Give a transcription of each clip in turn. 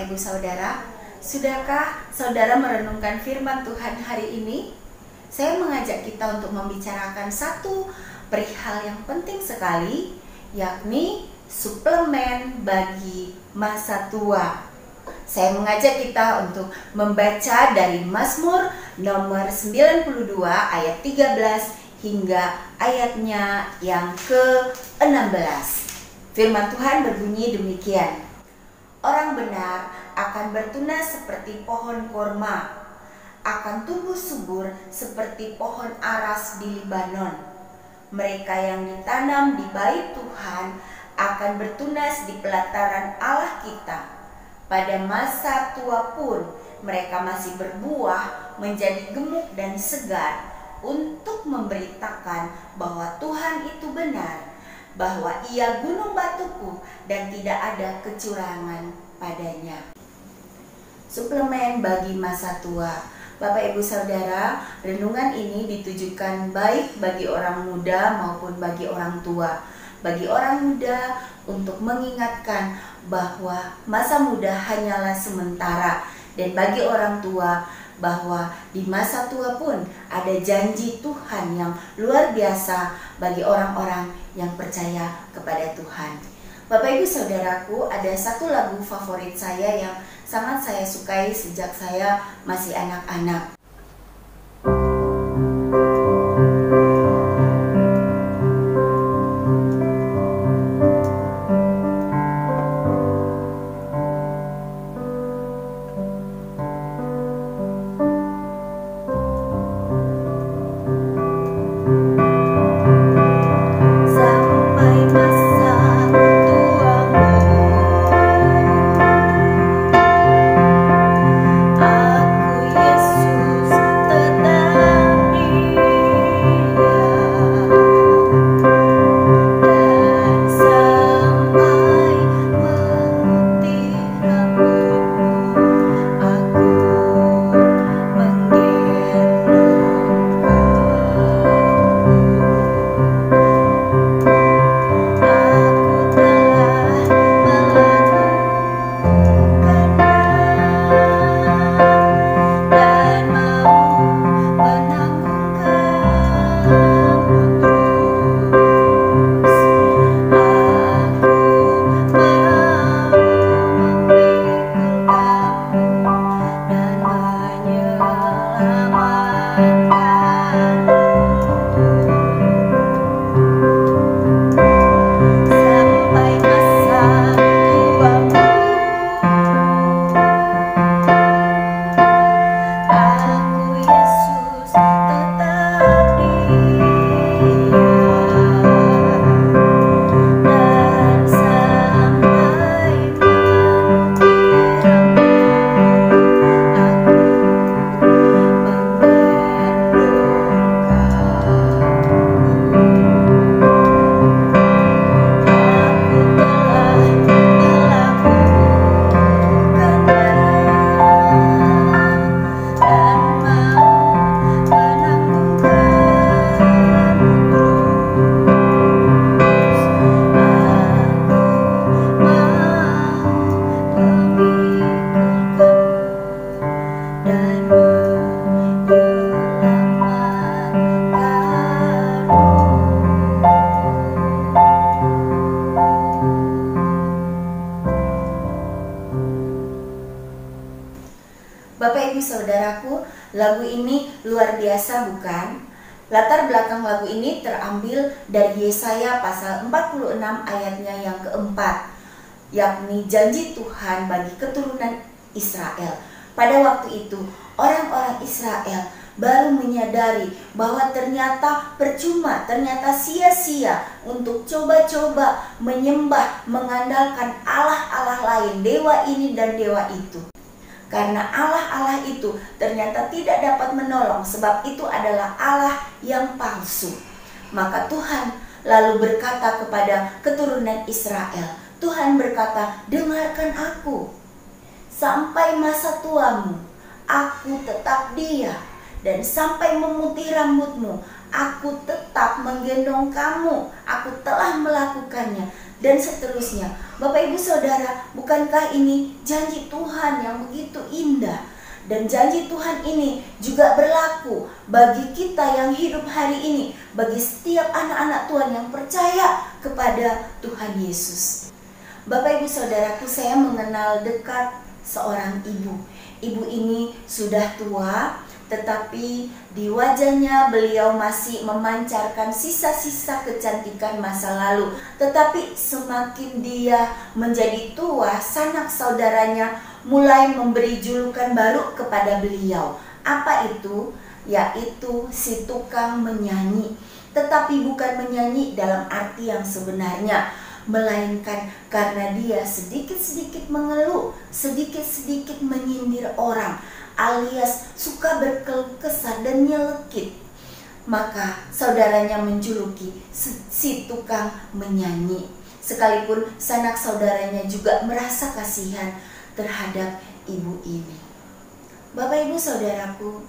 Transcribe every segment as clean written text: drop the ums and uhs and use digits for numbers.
Bapak Ibu Saudara, sudahkah saudara merenungkan firman Tuhan hari ini? Saya mengajak kita untuk membicarakan satu perihal yang penting sekali, yakni suplemen bagi masa tua. Saya mengajak kita untuk membaca dari Mazmur nomor 92 ayat 13 hingga ayatnya yang ke-16. Firman Tuhan berbunyi demikian. Orang benar akan bertunas seperti pohon korma, akan tumbuh subur seperti pohon aras di Libanon. Mereka yang ditanam di bait Tuhan akan bertunas di pelataran Allah kita. Pada masa tua pun mereka masih berbuah, menjadi gemuk dan segar, untuk memberitakan bahwa Tuhan itu benar, bahwa Ia gunung batuku dan tidak ada kecurangan padanya. Suplemen bagi masa tua. Bapak Ibu Saudara, renungan ini ditujukan baik bagi orang muda maupun bagi orang tua. Bagi orang muda untuk mengingatkan bahwa masa muda hanyalah sementara, dan bagi orang tua bahwa di masa tua pun ada janji Tuhan yang luar biasa bagi orang-orang yang percaya kepada Tuhan. Bapak Ibu Saudaraku, ada satu lagu favorit saya yang sangat saya sukai sejak saya masih anak-anak. Bapak Ibu Saudaraku, lagu ini luar biasa bukan? Latar belakang lagu ini terambil dari Yesaya pasal 46 ayatnya yang keempat, yakni janji Tuhan bagi keturunan Israel. Pada waktu itu, orang-orang Israel baru menyadari bahwa ternyata percuma, ternyata sia-sia untuk coba-coba menyembah, mengandalkan Allah-Allah lain, dewa ini dan dewa itu. Karena Allah-Allah itu ternyata tidak dapat menolong, sebab itu adalah Allah yang palsu. Maka Tuhan lalu berkata kepada keturunan Israel, Tuhan berkata, dengarkan aku. Sampai masa tuamu, aku tetap dia. Dan sampai memutih rambutmu, aku tetap menggendong kamu. Aku telah melakukannya. Dan seterusnya, Bapak Ibu Saudara, bukankah ini janji Tuhan yang begitu indah? Dan janji Tuhan ini juga berlaku bagi kita yang hidup hari ini, bagi setiap anak-anak Tuhan yang percaya kepada Tuhan Yesus. Bapak Ibu Saudaraku, saya mengenal dekat seorang ibu. Ibu ini sudah tua, tetapi di wajahnya beliau masih memancarkan sisa-sisa kecantikan masa lalu. Tetapi semakin dia menjadi tua, sanak saudaranya mulai memberi julukan baru kepada beliau. Apa itu? Yaitu si tukang menyanyi. Tetapi bukan menyanyi dalam arti yang sebenarnya, melainkan karena dia sedikit-sedikit mengeluh, sedikit-sedikit menyindir orang, alias suka berkeluh kesah dan nyelekit. Maka saudaranya menjuluki si tukang menyanyi. Sekalipun sanak saudaranya juga merasa kasihan terhadap ibu ini. Bapak Ibu Saudaraku,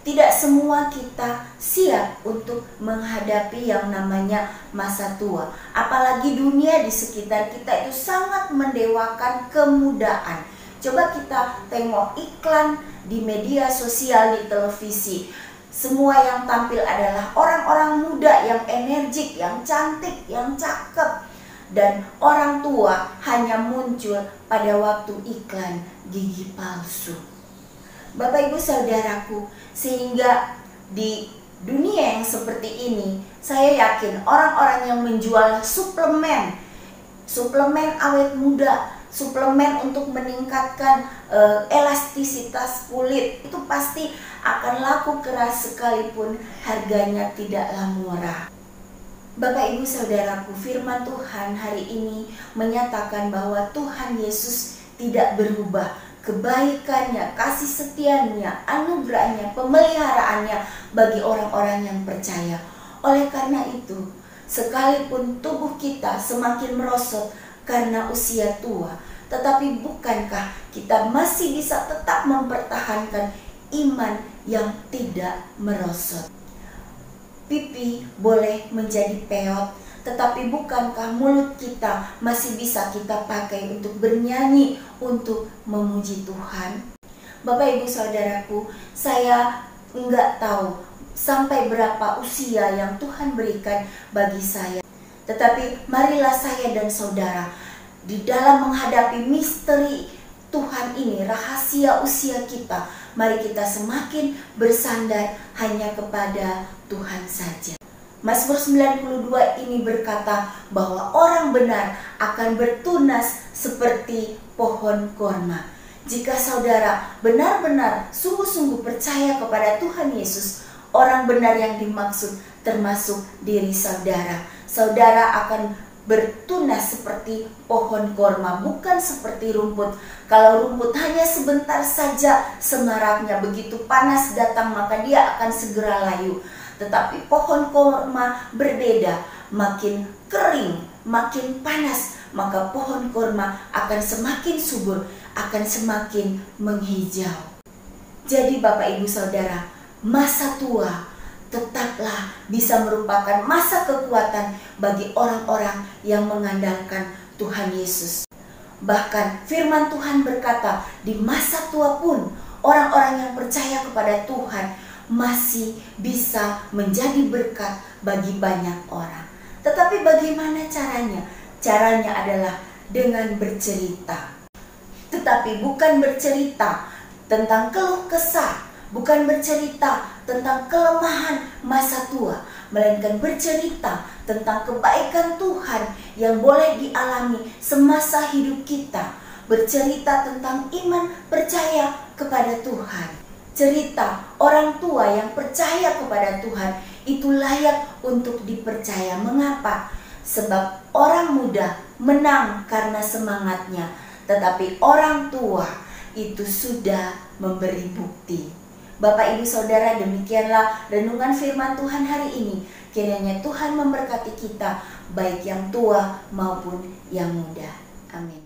tidak semua kita siap untuk menghadapi yang namanya masa tua. Apalagi dunia di sekitar kita itu sangat mendewakan kemudahan. Coba kita tengok iklan di media sosial, di televisi. Semua yang tampil adalah orang-orang muda yang energik, yang cantik, yang cakep. Dan orang tua hanya muncul pada waktu iklan gigi palsu. Bapak Ibu Saudaraku, sehingga di dunia yang seperti ini, saya yakin orang-orang yang menjual suplemen awet muda, suplemen untuk meningkatkan elastisitas kulit, itu pasti akan laku keras sekalipun harganya tidaklah murah. Bapak Ibu Saudaraku, firman Tuhan hari ini menyatakan bahwa Tuhan Yesus tidak berubah. Kebaikannya, kasih setianya, anugerahnya, pemeliharaannya bagi orang-orang yang percaya. Oleh karena itu, sekalipun tubuh kita semakin merosot karena usia tua, tetapi bukankah kita masih bisa tetap mempertahankan iman yang tidak merosot? Pipi boleh menjadi peot, tetapi bukankah mulut kita masih bisa kita pakai untuk bernyanyi, untuk memuji Tuhan? Bapak Ibu Saudaraku, saya enggak tahu sampai berapa usia yang Tuhan berikan bagi saya. Tetapi marilah saya dan saudara di dalam menghadapi misteri Tuhan ini, rahasia usia kita, mari kita semakin bersandar hanya kepada Tuhan saja. Mazmur 92 ini berkata bahwa orang benar akan bertunas seperti pohon korma. Jika saudara benar-benar sungguh-sungguh percaya kepada Tuhan Yesus, orang benar yang dimaksud termasuk diri saudara. Saudara akan bertunas seperti pohon korma, bukan seperti rumput. Kalau rumput hanya sebentar saja semaraknya, begitu panas datang maka dia akan segera layu. Tetapi pohon korma berbeda, makin kering, makin panas, maka pohon korma akan semakin subur, akan semakin menghijau. Jadi Bapak Ibu Saudara, masa tua tetaplah bisa merupakan masa kekuatan bagi orang-orang yang mengandalkan Tuhan Yesus. Bahkan firman Tuhan berkata, di masa tua pun orang-orang yang percaya kepada Tuhan masih bisa menjadi berkat bagi banyak orang. Tetapi bagaimana caranya? Caranya adalah dengan bercerita. Tetapi bukan bercerita tentang keluh kesah, bukan bercerita tentang kelemahan masa tua, melainkan bercerita tentang kebaikan Tuhan yang boleh dialami semasa hidup kita. Bercerita tentang iman percaya kepada Tuhan. Cerita orang tua yang percaya kepada Tuhan itu layak untuk dipercaya. Mengapa? Sebab orang muda menang karena semangatnya, tetapi orang tua itu sudah memberi bukti. Bapak Ibu Saudara, demikianlah renungan firman Tuhan hari ini. Kiranya Tuhan memberkati kita, baik yang tua maupun yang muda. Amin.